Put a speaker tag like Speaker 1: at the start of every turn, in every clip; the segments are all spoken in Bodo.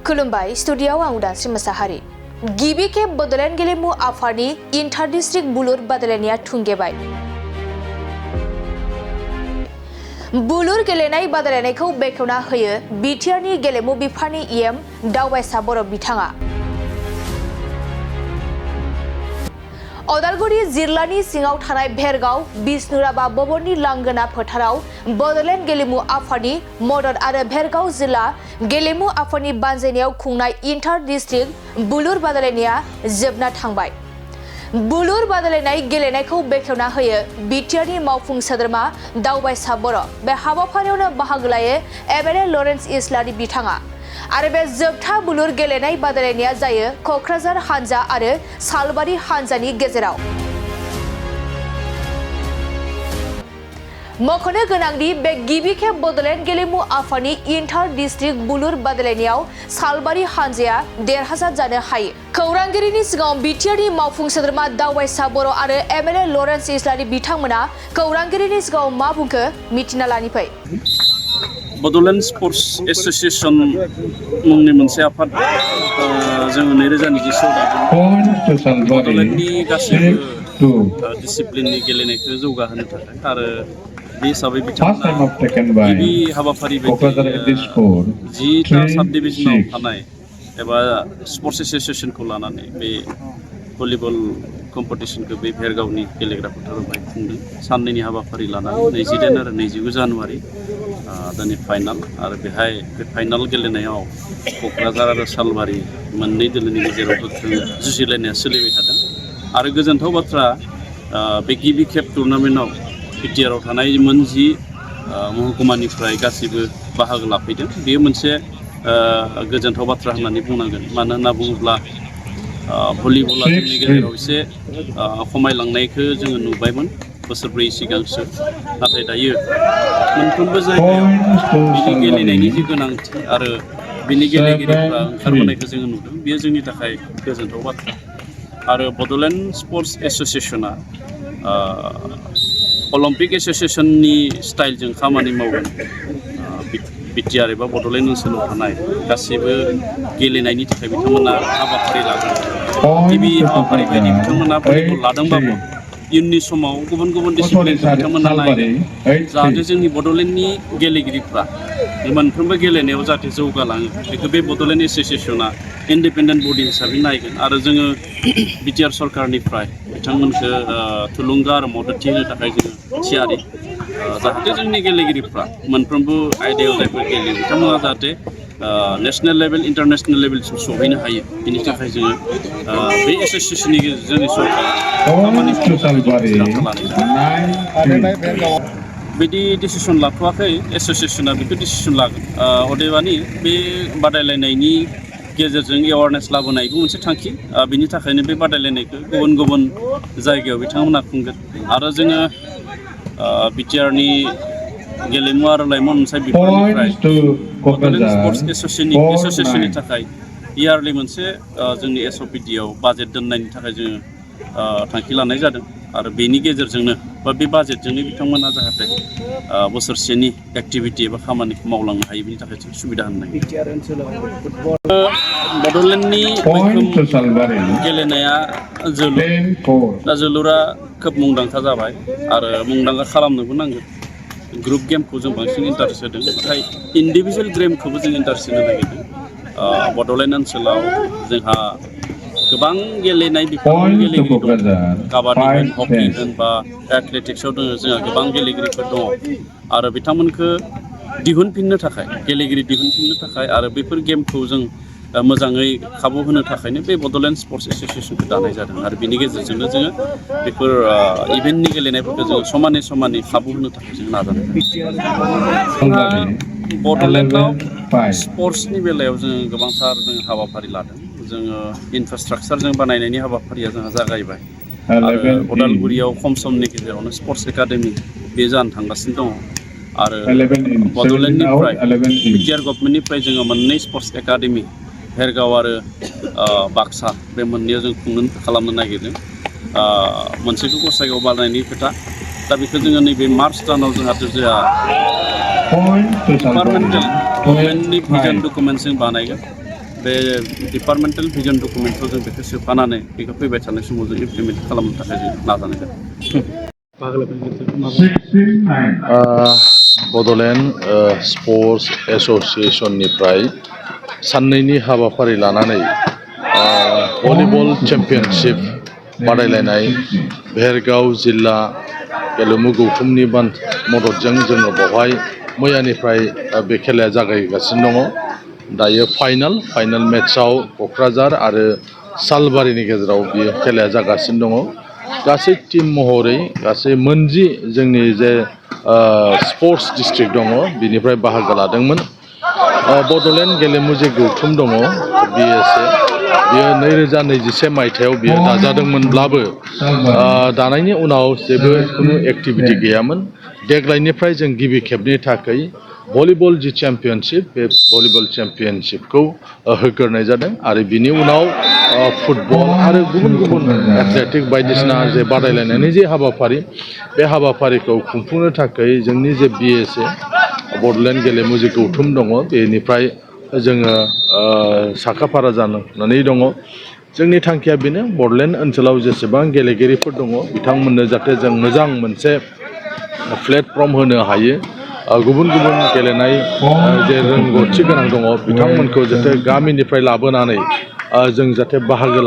Speaker 1: खुलुमबाय स्टुडियोआव आं उदांस्रि मोसाहारि गिबि खेब बड'लेण्ड गेलेमु आफादनि इन्टार डिस्ट्रिक्ट बुलुर बादायलायनाया थुंगेबाय। बुलुर गेलेनाय बादायलायनायखौ बेखेवना होयो बिटिआरनि गेलेमु बिफाननि इएम दावबायसा बर' बिथाङा। अदालगुरि जिल्लानि सिङाव थानाय भेरगाव बिष्णुराभा भवननि लांगोना फोथाराव बड'लेण्ड गेलेमु आफादनि मदद आरो भेरगाव जिल्ला गेलेमु आफादनि बानजायनायाव खुंनाय इन्टार डिस्ट्रिक्ट बुलुर बादायलायनाया जोबना थांबाय। बुलुर बादायलायनाय गेलेनायखौ बेखेवना होयो बिटिआरनि मावफुं सोद्रोमा दावबायसा बर'। बे हाबाफारियावनो बाहागो लायो एमएलए लरेन्स इस्लारि बिथाङा। आरो बे जोबथा बुलुर गेलेनाय बादायलायनाया जायो क'क्राझार हानजा आरो सालबारि हानजानि गेजेराव। मख'नो गोनांदि बे गिबि खेब बड'लेण्ड गेलेमु आफादनि इन्टार डिस्ट्रिक्ट बुलुर बादायलायनायाव सालबारि हानजाया देरहासार जानो हायो। खौरांगिरिनि सिगाङाव बिटिआरनि मावफुं सोद्रोमा दावबायसा बर' आरो एमएलए लरेन्स इस्लारि बिथांमोना खौरांगिरिनि सिगाङाव मा बुंखो मिथिना लानि फै।
Speaker 2: बड'लेण्ड स्पर्ट्स एस'सिएशन मुंनि मोनसे आफाद जोङो 2020 दादों बड'लेण्डनि गासैबो डिसिप्लिननि गेलेनायखौ जौगाहोनो थाखाय आरो बे हिसाबै बिथांमोना गिबि हाबाफारि बायदि 10टा साब डिभिजनाव थानाय एबा स्पर्ट्स एस'सिएशनखौ लानानै बे भलिबल कम्पिटिशनखौ बे भेरगावनि गेलेग्रा फोथारावहाय खुंदों। साननैनि हाबाफारि लानानै 29 आरो 29 जानुवारि दानि फाइनाल आरो बेहाय बे फाइनाल गेलेनायाव क'क्राझार आरो सालबारि मोननै दोलोनि गेजेराव गोख्रों जुजिलायनाया सोलिबाय थादों। आरो गोजोनथाव बाथ्रा बे गिबि खेब टुर्नामेन्टआव बिटिआरआव थानाय मोन 10 महकुमानिफ्राय गासैबो बाहागो लाफैदों। बेयो मोनसे गोजोनथाव बाथ्रा होननानै बुंनांगोन। मानो होनना बुङोब्ला भलिबला जोंनि गेजेराव एसे खमायलांनायखौ जोङो नुबायमोन बोसोरब्रै सिगांसो। नाथाय दायो मोनफ्रोमबो जायगायाव बिनि गेलेनायनि जि गोनांथि आरो बिनि गेलेगिरिफ्रा ओंखारबोनायखौ जोङो नुदों। बेयो जोंनि थाखाय गोजोनथाव बाथ्रा। आरो बड'लेण्ड स्पर्ट्स एस'सिएशना अलिम्पिक एस'सिएशननि स्टाइलजों खामानि मावगोन। बिटिआर एबा बड'लेण्ड ओनसोलाव थानाय गासैबो गेलेनायनि थाखाय बिथांमोना हाबाफारि लागोन। गिबि हाबाफारि बायदि बिथांमोना भलिबल लादोंबाबो इयुननि समाव गुबुन गुबुन डिसिप्लिनखौ बिथांमोना नायगोन जाहाथे जोंनि बड'लेण्डनि गेलेगिरिफ्रा मोनफ्रोमबो गेलेनायाव जाहाथे जौगालाङो। बेखौ बे बड'लेण्ड एस'सिएशना इन्डिपेन्डेन्ट बडि हिसाबै नायगोन। आरो जोङो बिटिआर सरकारनिफ्राय बिथांमोनखौ थुलुंगा आरो मददथि होनो थाखाय जोङो थियारि जाहाथे जोंनि गेलेगिरिफ्रा मोनफ्रोमबो आयदायाव जायफोर गेलेयो बिथांमोना जाहाथे नेशनेल लेभेल इन्टारनेशनेल लेभेलसिम सहैनो हायो। बेनि थाखाय जोङो बे एस'सिएशननि गेजेरजों जोंनि सरकारा बिदि डिसिसन लाथ'वाखै। एस'सिएशना बेखौ डिसिसन लागोन। अदेबानि बे बादायलायनायनि गेजेरजों एवारनेस लाबोनायबो मोनसे थांखि। बिनि थाखायनो बे बादायलायनायखौ गुबुन गुबुन जायगायाव बिथांमोना खुंगोन। आरो जोङो बिटिआरनि गेलेमु आरो लाइमोन अनसाय बिफाननिफ्राय बड'लेण्ड स्पर्ट्स एस'सिएशननि थाखाय इयारलि मोनसे जोंनि एसअपिडिआव बाजेट दोननायनि थाखाय जोङो थांखि लानाय जादों। आरो बेनि गेजेरजोंनो बा बे बाजेटजोंनो बिथांमोना जाहाथे बोसोरसेनि एक्टिभिटि एबा खामानिखौ मावलांनो हायो बेनि थाखाय जों सुबिदा होनाय। बड'लेण्डनि गेलेनाया जोलुर। दा जोलुरा खोब मुंदांखा जाबाय आरो मुंदांखा खालामनोबो नांगोन। ग्रुप गेमखौ जों बांसिन इन्टारेस्ट होदों नाथाय इन्डिभिजुवेल गेमखौबो जों इन्टारेस्ट होनो नागिरदों। बड'लेण्ड ओनसोलाव जोंहा गोबां गेलेनाय बिफाननि गेलेगिरि दं। काबादि होन हकि होन बा एथलेटिक्सआव दङ जोंहा गोबां गेलेगिरिफोर दङ। आरो बिथांमोनखौ दिहुनफिननो थाखाय गेलेगिरि दिहुनफिननो थाखाय आरो बेफोर गेमखौ जों मोजाङै खाबु होनो थाखायनो बे बड'लेण्ड स्पर्ट्स एस'सिएशनखौ दानाय जादों। आरो बिनि गेजेरजोंनो जोङो बेफोर इभेन्टनि गेलेनायफोरखौ जोङो समानै खाबु होनो थाखाय जों नाजादों। बड'लेण्डआव स्पर्ट्सनि बेलायाव जोङो गोबांथार जों हाबाफारि लादों। जोङो इनफ्रास्ट्राक्चारजों बानायनायनि हाबाफारिया जोंहा जागायबाय। आरो अदालगुरियाव खम समनि गेजेरावनो स्पर्ट्स एकाडेमि बे जानो थांगासिनो दङ। आरो बड'लेण्डनिफ्राय बिटिआर गभर्नमेन्टनिफ्राय जोङो मोननै स्पर्ट्स एकाडेमि भेरगाव आरो बाक्सा बे मोननैयाव जों खालामनो नागिरदों। मोनसेखौ गसाइगाव बानायनायनि खोथा। दा बेखौ जोङो नैबे मार्च दानाव जोंहा डिपार्टमेन्टेल गभर्नमेन्टनि भिजन डकुमेन्ट जों बानायगोन। बे डिपार्टमेन्टेल भिजन डकुमेन्टखौ जों बेखौ सोफानानै बेखौ फैबाय थानाय समाव जों इमप्लिमेन्ट खालामनो थाखाय जों नाजानाय जादों।
Speaker 3: बड'लेण्ड स्पर्ट्स एस'सिएशननिफ्राय साननैनि हाबाफारि लानानै भलिबल चेम्पियनशिप बादायलायनाय भेरगाव जिल्ला गेलेमु गौथुमनि मददजों जोङो बेवहाय मैयानिफ्राय बे खेलाया जागायगासिनो दङ। दायो फाइनाल मेट्सआव क'क्राझार आरो सालबारिनि गेजेराव बियो खेलाया जागासिनो दङ। गासै टीम महरै गासै मोनजि जोंनि जे स्पर्ट्स डिस्ट्रिक्ट दङ बिनिफ्राय बाहागो लादोंमोन। बड'लेण्ड गेलेमु जे गौथुम दङ BSA बियो 2021 मायथाइयाव बियो दाजादोंमोनब्लाबो दानायनि उनाव जेबो खुनु एक्टिभिटि गैयामोन। देग्लायनिफ्राय जों गिबि खेबनि थाखाय भलिबल जि चेम्पियनशिप बे भलिबल चेम्पियनशिपखौ होग्रोनाय जादों आरो बिनि उनाव फुटबल आरो गुबुन गुबुन एथलेटिक बायदिसिना जे बादायलायनायनि जे हाबाफारि बे हाबाफारिखौ खुंफुंनो थाखाय जोंनि जे BSA बड'लेण्ड गेलेमु जे गौथुम दङ बेनिफ्राय जोङो साखाफारा जानानै दङ। जोंनि थांखिया बेनो बड'लेण्ड ओनसोलाव जेसेबां गेलेगिरिफोर दङ बिथांमोननो जाहाथे जों मोजां मोनसे प्लेटफर्म होनो हायो। गुबुन गुबुन गेलेनाय जे रोंगौथि गोनां दङ बिथांमोनखौ जाहाथे गामिनिफ्राय लाबोनानै जों जाहाथे बाहागो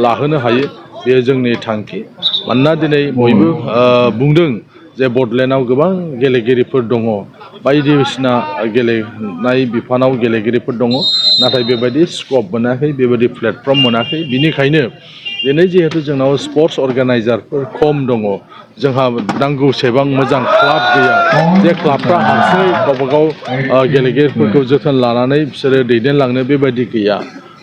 Speaker 3: लाहोनो हायो बेयो जोंनि थांखि। मानोना दिनै बयबो बुंदों जे बड'लेण्डआव गोबां गेलेगिरिफोर दङ, बायदिसिना गेलेनाय बिफानाव गेलेगिरिफोर दङ, नाथाय बेबायदि स्कप मोनाखै, बेबायदि प्लेटफर्म मोनाखै। बिनिखायनो दिनै जिहेतु जोंनाव स्पर्ट्स अर्गानाइजारफोर खम दङ, जोंहा नांगौसेबां मोजां क्लाब गैया, जे क्लाबफ्रा हारसिङै गावबागाव गेलेगिरिफोरखौ जोथोन लानानै बिसोरो दैदेनलांनो बेबायदि गैया।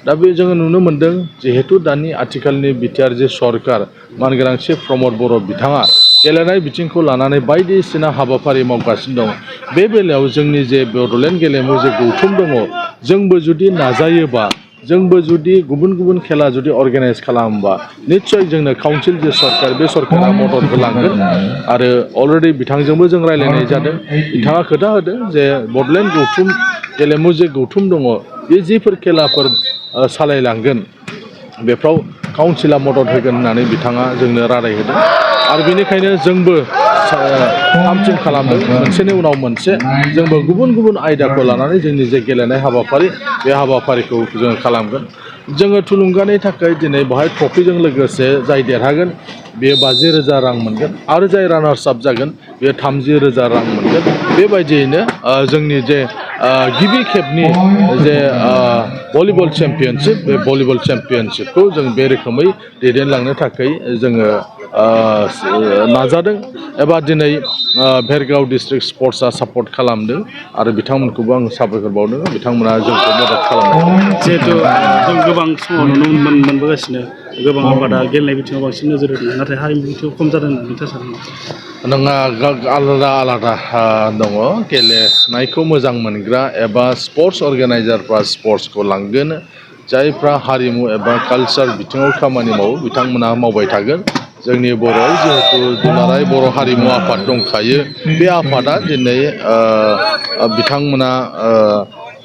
Speaker 3: दा बे जोङो नुनो मोन्दों जिहेतु दानि आथिखालनि बिटिआर जे सरकार मानगोनां चिफ प्रमद बर' बिथाङा गेलेनाय बिथिंखौ लानानै बायदिसिना हाबाफारि मावगासिनो दं। बे बेलायाव जोंनि जे बड'लेण्ड गेलेमु जे गौथुम दङ जोंबो जुदि नाजायोबा, जोंबो जुदि गुबुन गुबुन खेला जुदि अर्गानाइज खालामोबा निस्सय जोंनो काउन्सिल जे सरकार बे सरकारा मदद होलांगोन। आरो अलरेडि बिथांजोंबो जों रायज्लायनाय जादों। बिथाङा खोथा होदों जे बड'लेण्ड गौथुम गेलेमु जे गौथुम दङ बे जिफोर खेलाफोर सालायलांगोन बेफ्राव काउन्सिला मदद होगोन होननानै बिथाङा जोंनो रादाय होदों। आरो बेनिखायनो जोंबो थामथिम खालामदों मोनसेनि उनाव मोनसे जोंबो गुबुन गुबुन आयदाखौ लानानै जोंनि जे गेलेनाय हाबाफारि बे हाबाफारिखौ जोङो खालामगोन। जोङो थुलुंगानि थाखाय दिनै बेवहाय ट्रफिजों लोगोसे जाय देरहागोन बेयो 50,000 रां मोनगोन आरो जाय रानार्स आप जागोन बेयो 30,000 रां मोनगोन। बेबायदियैनो जोंनि जे गिबि खेबनि जे भलिबल चेम्पियनशिप बे भलिबल चेम्पियनशिपखौ जों बे रोखोमै दैदेनलांनो थाखाय जोङो नाजादों। एबा दिनै भेरगाव डिस्ट्रिक्ट स्पर्ट्सआ सापर्ट खालामदों आरो बिथांमोनखौबो आं साबायखर बावदों, बिथांमोना जोंखौ मदद खालामदों।
Speaker 4: जिहेथु जों गोबां समाव मोनबोगासिनो गोबां आबादा गेलेनाय बिथिङाव बांसिन नोजोर होदों, नाथाय हारिमु बिथिङाव खम जादों होननानै नोंथाङा सानो?
Speaker 3: नोंहा आलादा दङ। गेलेनायखौ मोजां मोनग्रा एबा स्पर्ट्स अर्गानाइजारफ्रा स्पर्ट्सखौ लांगोन, जायफ्रा हारिमु एबा कालचार बिथिङाव खामानि मावो बिथांमोना मावबाय थागोन। जोंनि बर'आव जिहेतु दुलाराय बर' हारिमु आफाद दंखायो, बे आफादा दिनै बिथांमोना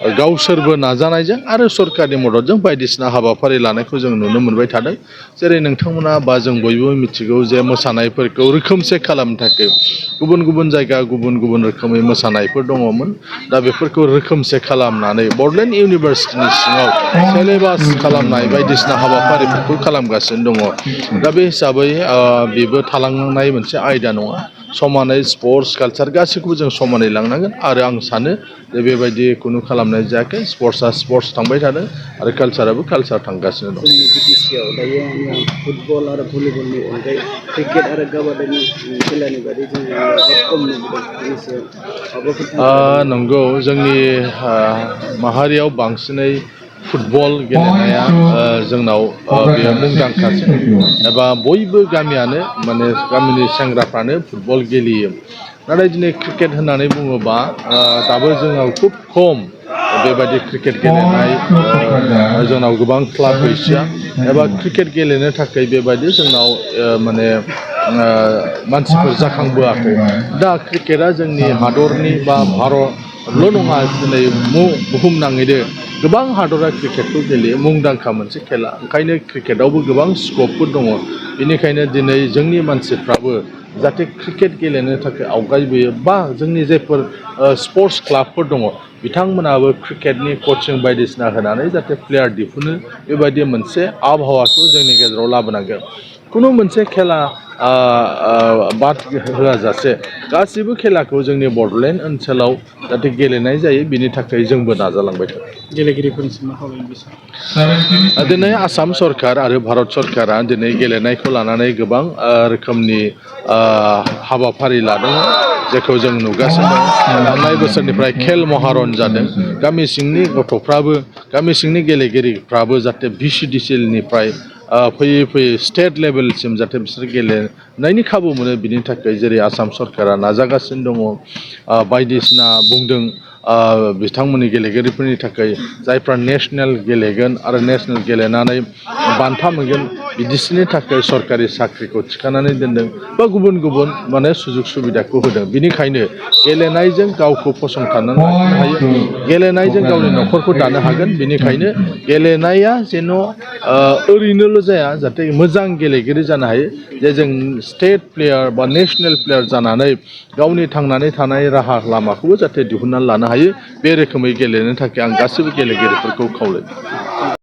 Speaker 3: गावसोरबो नाजानायजों आरो सरकारनि मददजों बायदिसिना हाबाफारि लानायखौ जों नुनो मोनबाय थादों। जेरै नोंथांमोना बा जों बयबो मिथिगौ जे मोसानायफोरखौ रोखोमसे खालामनो थाखाय गुबुन गुबुन जायगा गुबुन गुबुन रोखोमै मोसानायफोर दङमोन। दा बेफोरखौ रोखोमसे खालामनानै बड'लेण्ड इउनिभारसिटिनि सिङाव सिलेबास खालामनाय बायदिसिना हाबाफारिफोरखौ खालामगासिनो दङ। दा बे हिसाबै बेबो थालांनाय मोनसे आयदा नङा। समानै स्पर्ट्स कालचार गासैखौबो जों समानै लांनांगोन आरो आं सानो जे बेबायदि खुनु खालामनाय जायाखै। स्पर्ट्सआ स्पर्ट्स थांबाय थादों आरो कालचाराबो कालचार थांगासिनो दं।
Speaker 4: जोंनि बिटिसिआव दायो फुटबल आरो भलिबलनि अनगायै क्रिकेट आरो काबादिनि खेलानि बादै जोङो खम नुबोदों।
Speaker 3: नंगौ, जोंनि माहारियाव बांसिनै फुटबल गेलेनाया जोंनाव बेयो मुंदांखासिन एबा बयबो गामियानो माने गामिनि सेंग्राफ्रानो फुटबल गेलेयो। नाथाय दिनै क्रिकेट होननानै बुङोबा दाबो जोंनाव खुब खम बेबायदि क्रिकेट गेलेनाय, जोंनाव गोबां क्लाब गैया एबा क्रिकेट गेलेनो थाखाय बेबायदि जोंनाव माने मानसिफोर जाखांबोआखै दा क्रिकेटआ जोंनि हादरनि बा भारतल' नङा दिनै बुहुमनाङैनो गोबां हादरा क्रिकेटखौ गेलेयो मुंदांखा मोनसे खेला ओंखायनो क्रिकेटआवबो गोबां स्कपफोर दङ बेनिखायनो दिनै जोंनि मानसिफ्राबो जाहाथे क्रिकेट गेलेनो थाखाय आवगायबोयो बा जोंनि जायफोर स्पर्ट्स क्लाबफोर दङ बिथांमोनाबो क्रिकेटनि कचिं बायदिसिना होनानै जाहाथे प्लेयार दिहुनो बेबायदि मोनसे आबहावाखौ जोंनि गेजेराव लाबोनांगोन खुनु मोनसे खेला बाद होआजासे गासैबो खेलाखौ जोंनि बड'लेण्ड ओनसोलाव जाहाथे गेलेनाय जायो बिनि थाखाय जोंबो नाजालांबाय थागोन
Speaker 4: गेलेगिरिफोरनिसिम मा खावलायनो
Speaker 3: दिनै आसाम सरकार आरो भारत सरकारा दिनै गेलेनायखौ लानानै गोबां रोखोमनि हाबाफारि लादों जेखौ जों नुगासिनो दं थांनाय बोसोरनिफ्राय खेल महारन जादों गामि सिंनि गथ'फ्राबो गामि सिंनि गेलेगिरिफ्राबो जाहाथे VCDCLनिफ्राय फैयै फैयै स्टेट लेभेलसिम जाहाथे बिसोर गेलेनायनि खाबु मोनो बिनि थाखाय जेरै आसाम सरकारा नाजागासिनो दङ बायदिसिना बुंदों बिथांमोननि गेलेगिरिफोरनि थाखाय जायफ्रा नेसनेल गेलेगोन आरो नेसनेल गेलेनानै बान्था मोनगोन बिदिसिनि थाखाय सरकारि साख्रिखौ थिखानानै दोनदों बा गुबुन गुबुन माने सुजुग सुबिदाखौ होदों बिनिखायनो गेलेनायजों गावखौ फसंथाननानै लाखिनो हायो गेलेनायजों गावनि न'खरखौ दानो हागोन बिनिखायनो गेलेनाया जेन' ओरैनोल' जाया जाहाथे मोजां गेलेगिरि जानो हायो जे जों स्टेट प्लेयार बा नेसनेल प्लेयार जानानै गावनि थांनानै थानाय राहा लामाखौबो जाहाथे दिहुननानै लानो हायो बे रोखोमै गेलेनो थाखाय आं गासैबो गेलेगिरिफोरखौ खावलायो